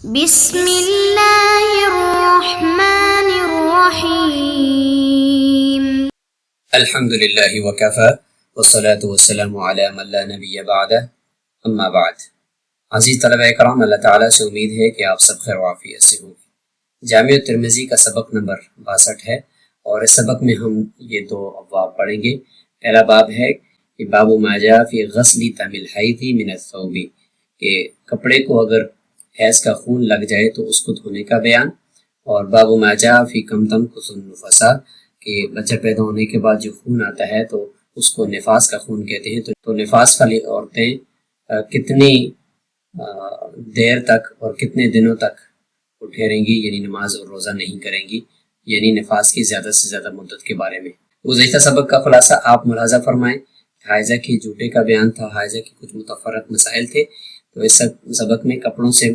بسم اللہ الرحمن الرحیم الحمد للہ وکفی والصلاة والسلام علی من لا نبی بعد اما بعد۔ عزیز طلبہ اکرام، اللہ تعالیٰ سے امید ہے کہ آپ سب خیر و عافیت سے ہوں گے۔ جامع ترمذی کا سبق نمبر 62 ہے اور اس سبق میں ہم یہ دو ابواب پڑھیں گے۔ پہلا باب ہے کہ باب ما جاء فی غسل دم الحیض من الثوب، کہ کپڑے کو اگر حیض کا خون لگ جائے تو اس کو دھونے کا بیان، اور باب ما جاء فی کم تمکث النفساء، کہ بچہ پیدا ہونے کے بعد جو خون آتا ہے تو اس کو نفاس کا خون کہتے ہیں۔ تو نفاس والی عورتیں کتنی دیر تک اور کتنے دنوں تک وہ ٹھہریں گی، یعنی نماز اور روزہ نہیں کریں گی، یعنی نفاس کی زیادہ سے زیادہ مدت کے بارے میں۔ گزشتہ سبق کا خلاصہ آپ ملاحظہ فرمائیں، حائضہ کی جوٹے کا بیان تھا، حائضہ کے کچھ متفرق مسائل تھے۔ تو اس سبق میں کپڑوں سے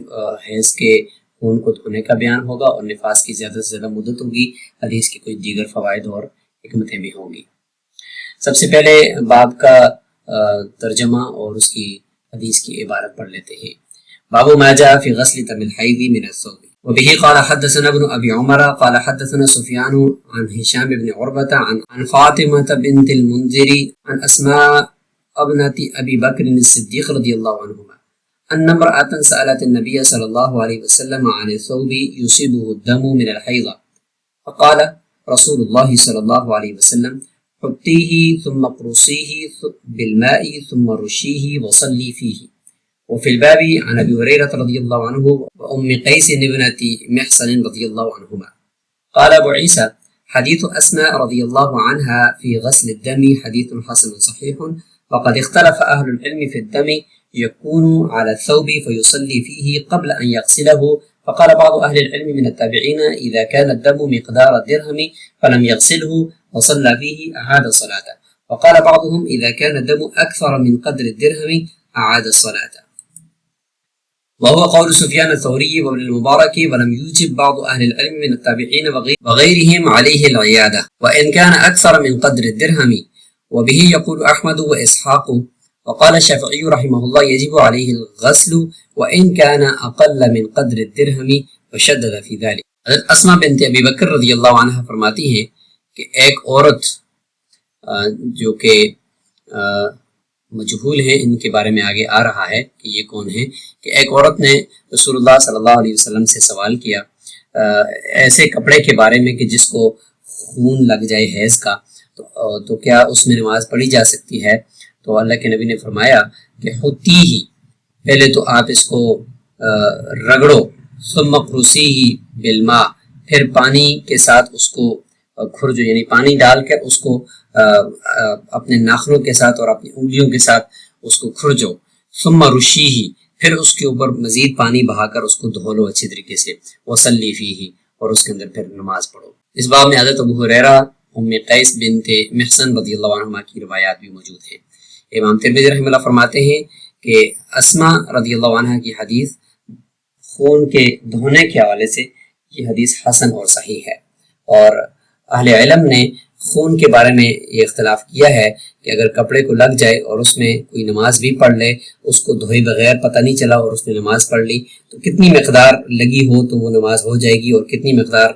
حیض کے خون کو دھونے کا بیان ہوگا اور نفاس کی زیادہ سے زیادہ مدت ہوگی، حدیث کے کچھ دیگر فوائد اور حکمتیں بھی ہوں گی۔ سب سے پہلے باب کا ترجمہ اور اس کی حدیث کی عبارت پڑھ لیتے ہیں۔ باب ما جاء فی غسل دم الحیض من الثوب وبه قال حدثنا ابن ابي عمر قال حدثنا سفيان عن هشام بن عروة عن فاطمة بنت المنذر عن اسماء ابنة ابي بكر الصديق رضي الله عنهما ان امرأة سألت النبي صلى الله عليه وسلم عن الثوب يصيبه الدم من الحيض فقال رسول الله صلى الله عليه وسلم حطيه ثم قرصيه بالماء ثم رشيه وصلي فيه۔ وفي الباب عن ابي هريرة رضي الله عنه وام قيس ابنة محصن رضي الله عنهما قال ابو عيسى حديث اسماء رضي الله عنها في غسل الدم حديث حسن صحيح، وقد اختلف اهل العلم في الدم يكون على الثوب فيصلي فيه قبل ان يغسله، فقال بعض اهل العلم من التابعين اذا كان الدم مقدار الدرهم فلم يغسله وصلى فيه اعاد الصلاة، وقال بعضهم اذا كان الدم اكثر من قدر الدرهم اعاد الصلاة، وهو قول سفيان الثوري وابن المبارك، ولم يوجب بعض أهل العلم من التابعين وغيرهم عليه العيادة وإن كان أكثر من قدر الدرهم، وبه يقول أحمد وإسحاق، وقال الشافعي رحمه الله يجب عليه الغسل وإن كان أقل من قدر الدرهم، وشدد في ذلك۔ حضرت اسماء بنت ابی بکر رضی اللہ عنہ فرماتی ہیں کہ ایک عورت جو کہ مجہول ہیں، ان کے بارے میں آگے آ رہا ہے کہ یہ کون ہیں، کہ ایک عورت نے رسول اللہ صلی اللہ علیہ وسلم سے سوال کیا ایسے کپڑے کے بارے میں کہ جس کو خون لگ جائے حیض کا، تو کیا اس میں نماز پڑھی جا سکتی ہے؟ تو اللہ کے نبی نے فرمایا کہ ہوتی ہی، پہلے تو آپ اس کو رگڑو، ثم قرصیہ بالماء، پھر پانی کے ساتھ اس کو کھرجو، یعنی پانی ڈال کر اس کو اپنے ناخنوں کے ساتھ اور اپنی انگلیوں کے ساتھ اس کو کھرجو، ثم رشیہ، پھر اس کے اوپر مزید پانی بہا کر اس کو دھو لو اچھی طریقے سے، وصلی فیہ، اور اس کے اندر پھر نماز پڑھو۔ اس باب میں حضرت ابو ہریرہ، ام قیس بنت محصن رضی اللہ عنہما کی روایات بھی موجود ہیں۔ امام ترمذی رحمہ اللہ فرماتے ہیں کہ اسماء رضی اللہ عنہ کی حدیث خون کے دھونے کے حوالے سے یہ حدیث حسن اور صحیح ہے، اور اہل علم نے خون کے بارے میں یہ اختلاف کیا ہے کہ اگر کپڑے کو لگ جائے اور اس میں کوئی نماز بھی پڑھ لے، اس کو دھوئے بغیر پتہ نہیں چلا اور اس نے نماز پڑھ لی، تو کتنی مقدار لگی ہو تو وہ نماز ہو جائے گی، اور کتنی مقدار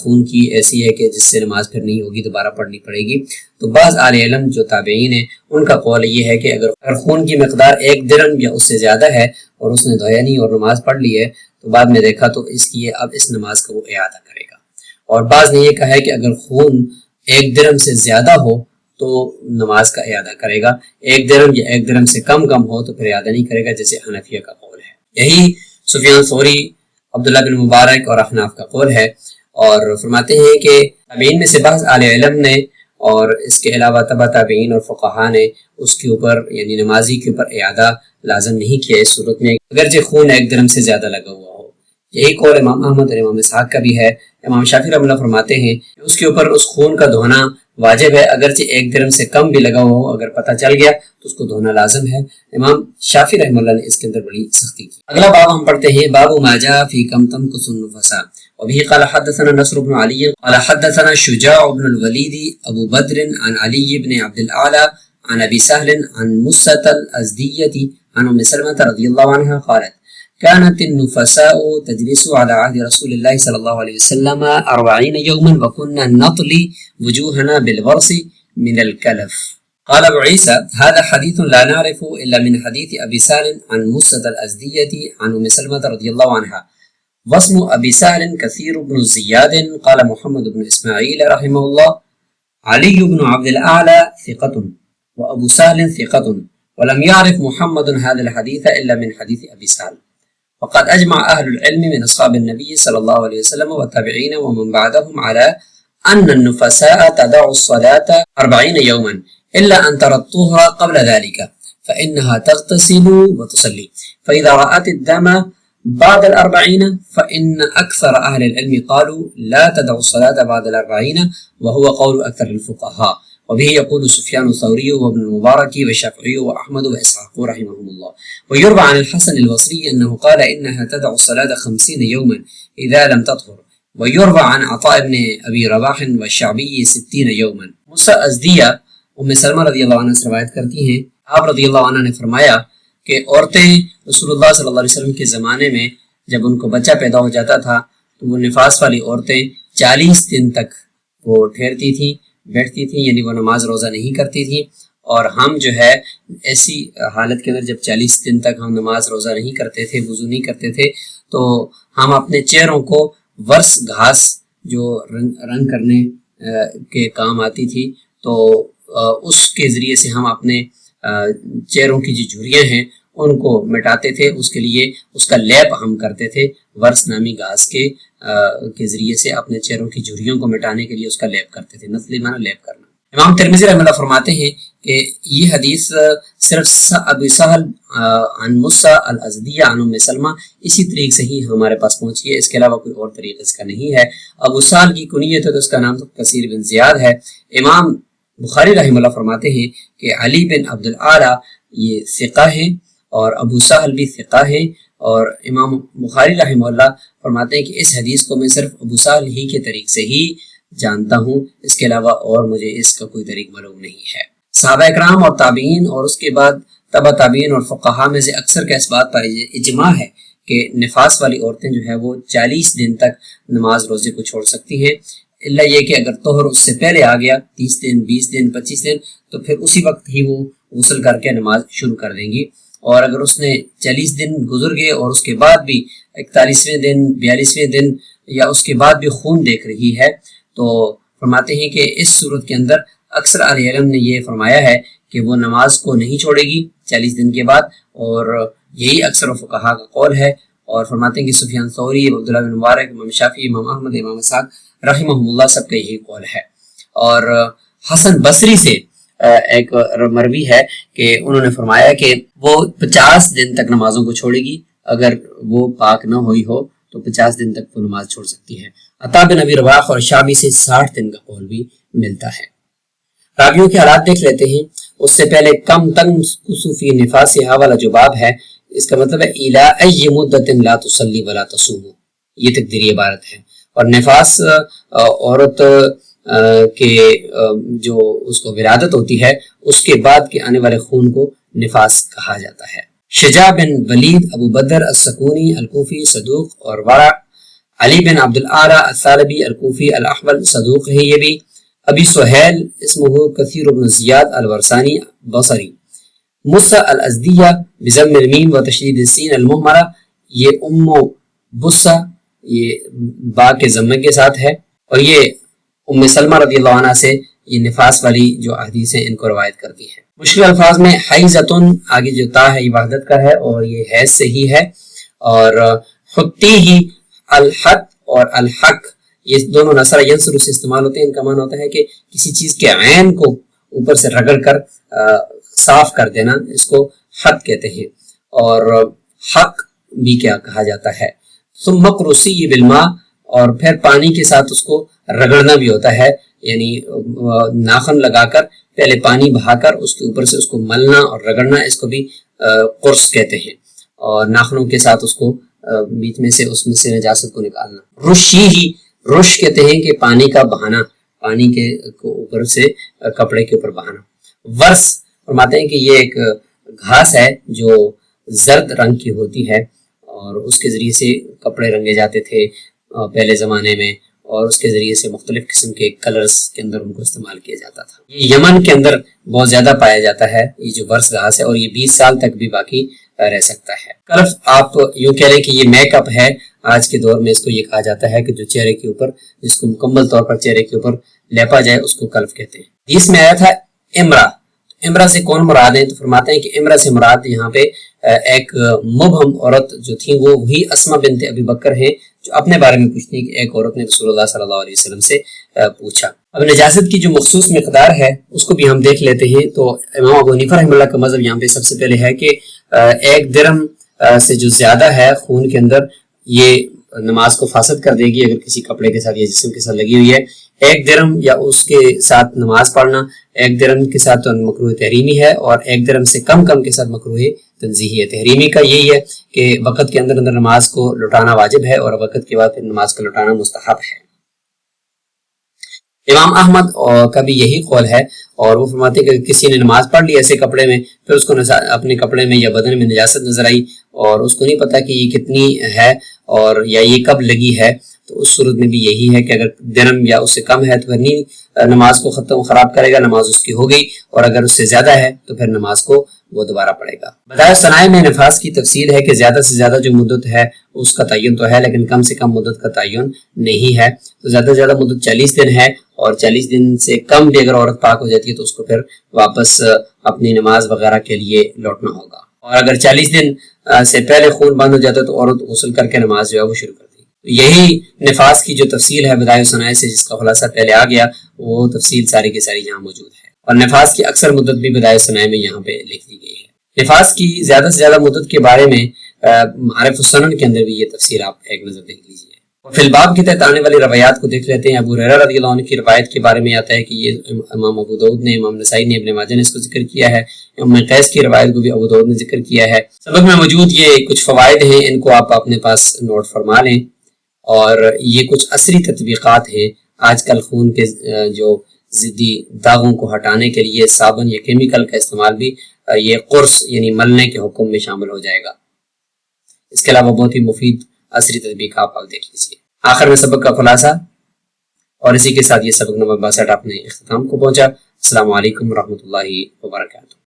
خون کی ایسی ہے کہ جس سے نماز پھر نہیں ہوگی، دوبارہ پڑھنی پڑے گی۔ تو بعض اہل علم جو تابعین ہیں ان کا قول یہ ہے کہ اگر خون کی مقدار 1 درہم یا اس سے زیادہ ہے اور اس نے دھویا نہیں اور نماز پڑھ لی ہے، تو بعد میں دیکھا تو اس لیے اب اس نماز کا وہ اعادہ کرے گا۔ اور بعض نے یہ کہا ہے کہ اگر خون 1 درہم سے زیادہ ہو تو نماز کا اعادہ کرے گا، 1 درہم یا 1 درہم سے کم ہو تو پھر اعادہ نہیں کرے گا، جیسے حنفیہ کا قول ہے۔ یہی سفیان ثوری، عبداللہ بن مبارک اور احناف کا قول ہے، اور فرماتے ہیں کہ تابعین میں سے بعض اہل علم نے اور اس کے علاوہ تبع تابعین اور فقہا نے اس کے اوپر، یعنی نمازی کے اوپر اعادہ لازم نہیں کیا اس صورت میں اگرچہ خون 1 درہم سے زیادہ لگا ہوا ہو۔ یہی قول امام احمد اور امام اسحاق کا بھی ہے۔ امام شافعی رحمہ اللہ فرماتے ہیں کہ اس کے اوپر اس خون کا دھونا واجب ہے، اگرچہ 1 درہم سے کم بھی لگا ہوا ہو، اگر پتہ چل گیا تو اس کو دھونا لازم ہے۔ امام شافعی رحمہ اللہ نے اس کے اندر بڑی سختی کی۔ اگلا باب ہم پڑھتے ہیں، باب ما جاء فی کم تمکث النفساء وبه قال حدثنا نصر بن علي قال حدثنا شجاع بن الوليد ابو بدر عن علي بن عبد الاعلى عن ابي سهل عن مسة الازدية عن ام سلمة رضي الله عنها قالت كانت النفساء تجلس على عهد رسول الله صلى الله عليه وسلم 40 يوما وكنا نطلي وجوهنا بالبرص من الكلف. قال أبو عيسى هذا حديث لا نعرف إلا من حديث أبي سالم عن موسى الأزدية عن أم سلمة رضي الله عنها. واسم أبي سالم كثير بن زياد. قال محمد بن إسماعيل رحمه الله علي بن عبد الأعلى ثقة وأبو سالم ثقة ولم يعرف محمد هذا الحديث إلا من حديث أبي سالم. وقد أجمع أهل العلم من أصحاب النبي صلى الله عليه وسلم والتابعين ومن بعدهم على أن النفساء تدع الصلاة 40 يوما إلا أن ترى الطهر قبل ذلك فإنها تغتسل وتصلي، فإذا رأت الدم بعد 40 فإن أكثر أهل العلم قالوا لا تدع الصلاة بعد 40 وهو قول أكثر الفقهاء، وبه يقول سفيان الثوري وابن المبارك والشافعي وأحمد وإسحاق رحمهم الله. ويروى عن الحسن البصري أنه قال إنها تدع الصلاة 50 يوما إذا لم تطهر. ويروى عن عطاء بن أبي رباح والشعبي 60 يوما. موسیٰ ازدیہ ام سلمہ رضی اللہ عنہ سے روایت کرتی ہیں، آپ رضی اللہ عنہ نے فرمایا کہ عورتیں رسول اللہ صلی اللہ علیہ وسلم کے زمانے میں جب ان کو بچہ پیدا ہو جاتا تھا تو وہ نفاس والی عورتیں 40 دن تک وہ ٹھہرتی تھیں، بیٹھتی تھیں، یعنی وہ نماز روزہ نہیں کرتی تھیں. اور ہم جو ہے ایسی حالت کے اندر جب 40 دن تک ہم نماز روزہ نہیں کرتے تھے، وضو نہیں کرتے تھے، تو ہم اپنے چہروں کو ورس گھاس جو رنگ کرنے کے کام آتی تھی تو اس کے ذریعے سے ہم اپنے چہروں کی جو جھریاں ہیں ان کو مٹاتے تھے. اس کے لیے اس کا لیپ ہم کرتے تھے، ورس نامی گھاس کے ذریعے سے اپنے چہروں کی جھریوں کو مٹانے کے لیے اس کا لیپ کرتے تھے. نسلی معنی لیپ کرنا. امام ترمذی رحمہ اللہ فرماتے ہیں کہ یہ حدیث صرف ابی سہل عن موسیٰ الازدیہ عن ام سلمہ اسی طریق سے ہی ہمارے پاس پہنچی ہے، اس کے علاوہ کوئی اور طریقہ اس کا نہیں ہے. ابو سہل کی کنیت ہے تو اس کا نام تو کثیر بن زیاد ہے. امام بخاری رحمہ اللہ فرماتے ہیں کہ علی بن عبد الاعلیٰ یہ ثقہ ہیں اور ابو سہل بھی ثقہ ہیں، اور امام بخاری رحمہ اللہ فرماتے ہیں کہ اس حدیث کو میں صرف ابو سہل ہی کے طریق سے ہی جانتا ہوں، اس کے علاوہ اور مجھے اس کا کوئی طریق معلوم نہیں ہے. صحابہ اکرام اور تابعین اور اس کے بعد تبع تابعین اور فقہا میں سے اکثر کا اس بات پر اجماع ہے کہ نفاس والی عورتیں جو ہے وہ 40 دن تک نماز روزے کو چھوڑ سکتی ہیں، اللہ یہ کہ اگر طہر اس سے پہلے آ گیا 30 دن 20 دن 25 دن تو پھر اسی وقت ہی وہ غسل کر کے نماز شروع کر دیں گی. اور اگر اس نے 40 دن گزر گئے اور اس کے بعد بھی 41ویں دن 42ویں دن یا اس کے بعد بھی خون دیکھ رہی ہے تو فرماتے ہیں کہ اس صورت کے اندر اکثر اہل علم نے یہ فرمایا ہے کہ وہ نماز کو نہیں چھوڑے گی 40 دن کے بعد، اور یہی اکثر فقہا کا قول ہے. اور فرماتے ہیں کہ سفیان ثوری، عبداللہ بن مبارک، امام شافعی، امام احمد، امام اسحاق رحمہم اللہ سب کا یہی قول ہے. اور حسن بصری سے ایک مروی ہے کہ انہوں نے فرمایا کہ وہ 50 دن تک نمازوں کو چھوڑے گی، اگر وہ پاک نہ ہوئی ہو تو 50 دن تک وہ نماز چھوڑ سکتی ہے. عطا بن ابی رباح اور شعبی سے 60 دن کا قول بھی ملتا ہے. راویوں کے حالات دیکھ لیتے ہیں. اس سے پہلے کم تنگ فی نفاس والا جو باب ہے اس کا مطلب ہے الی ای مدت لا تصلی ولا تصوم، یہ تقدیری عبارت ہے. اور نفاس عورت کہ جو اس کو ولادت ہوتی ہے اس کے بعد کے آنے والے خون کو نفاس کہا جاتا ہے. شجاع بن ولید ابو بدر السکونی الکوفی صدوق اور ورع. علی بن عبد الاعلیٰ الثالبی الکوفی الاحول صدوق ہے یہ بھی. ابی سہیل اسمہ کثیر بن زیاد الورسانی بصری. موسیٰ الازدیہ بضم المیم و تشدید السین المہمرہ، یہ ام بصہ یہ با کے ضمے کے ساتھ ہے، اور یہ ام سلمہ رضی اللہ عنہ سے یہ نفاس والی جو احادیث ہیں ان کو روایت کرتی ہے. مشکل الفاظ میں حیزتن آگے جو تا ہے یہ وحدت کا ہے اور یہ حیض سے ہی ہے. اور حتی ہی الحق اور الحق یہ دونوں نصر ینصر سے استعمال ہوتے ہیں. ان کا معنی ہوتا ہے کہ کسی چیز کے عین کو اوپر سے رگڑ کر صاف کر دینا، اس کو حق کہتے ہیں. اور حق بھی کیا کہا جاتا ہے. ثم قرصی بالماء، اور پھر پانی کے ساتھ اس کو رگڑنا بھی ہوتا ہے، یعنی ناخن لگا کر پہلے پانی بہا کر اس کے اوپر سے اس کو ملنا اور رگڑنا، اس کو بھی قرص کہتے ہیں. اور ناخنوں کے ساتھ اس کو بیچ میں سے اس میں سے نجاست کو نکالنا. رشی ہی رش کہتے ہیں کہ پانی کا بہانا، پانی کے اوپر سے کپڑے کے اوپر بہانا. ورس فرماتے ہیں کہ یہ ایک گھاس ہے جو زرد رنگ کی ہوتی ہے اور اس کے ذریعے سے کپڑے رنگے جاتے تھے پہلے زمانے میں، اور اس کے ذریعے سے مختلف قسم کے کلرز کے اندر ان کو استعمال کیا جاتا تھا۔ یہ یمن کے اندر بہت زیادہ پایا جاتا ہے یہ جو برس گھاس ہے، اور یہ 20 سال تک بھی باقی رہ سکتا ہے۔ کلف آپ یوں کہہ لیں کہ یہ میک اپ ہے، آج کے دور میں اس کو یہ کہا جاتا ہے کہ جو چہرے کے اوپر، جس کو مکمل طور پر چہرے کے اوپر لیپا جائے اس کو کلف کہتے ہیں۔ اس میں آیا تھا امرا۔ امرا سے کون مراد ہیں؟ تو فرماتے ہیں کہ امرا سے مراد یہاں پہ ایک مبہم عورت جو تھی وہ وہی اسما بنت ابی بکر ہیں جو اپنے بارے میں پوچھتی ہیں کہ ایک عورت نے رسول اللہ صلی اللہ علیہ وسلم سے پوچھا۔ اب نجاست کی جو مخصوص مقدار ہے اس کو بھی ہم دیکھ لیتے ہیں۔ تو امام ابو حنیفہ رحمہ اللہ کا مذہب یہاں پہ سب سے پہلے ہے کہ 1 درہم سے جو زیادہ ہے خون کے اندر یہ نماز کو فاسد کر دے گی اگر کسی کپڑے کے ساتھ یا جسم کے ساتھ لگی ہوئی ہے۔ 1 درہم یا اس کے ساتھ نماز پڑھنا 1 درہم کے ساتھ مکروہ تحریمی ہے، اور 1 درہم سے کم کے ساتھ مکروہ تنزیہی ہے۔ تحریمی کا یہی ہے کہ وقت کے اندر نماز کو لوٹانا واجب ہے، اور وقت کے بعد پھر نماز کو لوٹانا مستحب ہے۔ امام احمد کا بھی یہی قول ہے، اور وہ فرماتے ہیں کہ کسی نے نماز پڑھ لی ایسے کپڑے میں، پھر اس کو اپنے کپڑے میں یا بدن میں نجاست نظر آئی اور اس کو نہیں پتا کہ یہ کتنی ہے اور یا یہ کب لگی ہے، تو اس صورت میں بھی یہی ہے کہ اگر درہم یا اس سے کم ہے تو پھر نہیں نماز کو خراب کرے گا، نماز اس کی ہو گئی، اور اگر اس سے زیادہ ہے تو پھر نماز کو وہ دوبارہ پڑھے گا۔ بدائع صنائع میں نفاس کی تفصیل ہے کہ زیادہ سے زیادہ جو مدت ہے اس کا تعین تو ہے، لیکن کم سے کم مدت کا تعین نہیں ہے۔ تو زیادہ سے زیادہ مدت 40 دن ہے، اور 40 دن سے کم بھی اگر عورت پاک ہو جاتی ہے تو اس کو پھر واپس اپنی نماز وغیرہ کے لیے لوٹنا ہوگا، اور اگر 40 دن سے پہلے خون بند ہو جاتا ہے تو عورت غسل کر کے نماز جو ہے وہ شروع کر دی۔ یہی نفاس کی جو تفصیل ہے بدائع صنائع سے، جس کا خلاصہ پہلے آ گیا، وہ تفصیل ساری کی ساری یہاں موجود ہے، اور نفاس کی اکثر مدت بھی بدائع صنائع میں یہاں پہ لکھ دی گئی ہے۔ نفاس کی زیادہ سے زیادہ مدت کے بارے میں معارف السنن کے اندر بھی یہ تفصیل آپ ایک نظر دیکھ لیجیے۔ اور فی الباب کے تحت آنے والی روایات کو دیکھ لیتے ہیں۔ ابو ہریرہ رضی اللہ عنہ کی روایت کے بارے میں آتا ہے کہ یہ امام ابو داؤد نے، امام نسائی نے، ابن ماجہ نے اس کو ذکر کیا ہے۔ ام قیس کی روایت کو بھی ابو داؤد نے ذکر کیا ہے۔ سبق میں موجود یہ کچھ فوائد ہیں، ان کو آپ اپنے پاس نوٹ فرما لیں، اور یہ کچھ عصری تطبیقات ہیں۔ آج کل خون کے جو ضدی داغوں کو ہٹانے کے لیے صابن یا کیمیکل کا استعمال بھی یہ قرص یعنی ملنے کے حکم میں شامل ہو جائے گا۔ اس کے علاوہ بہت ہی مفید عصری تطبیقات آپ دیکھ لیجیے۔ آخر میں سبق کا خلاصہ، اور اسی کے ساتھ یہ سبق نمبر 62 اپنے اختتام کو پہنچا۔ السلام علیکم ورحمۃ اللہ وبرکاتہ۔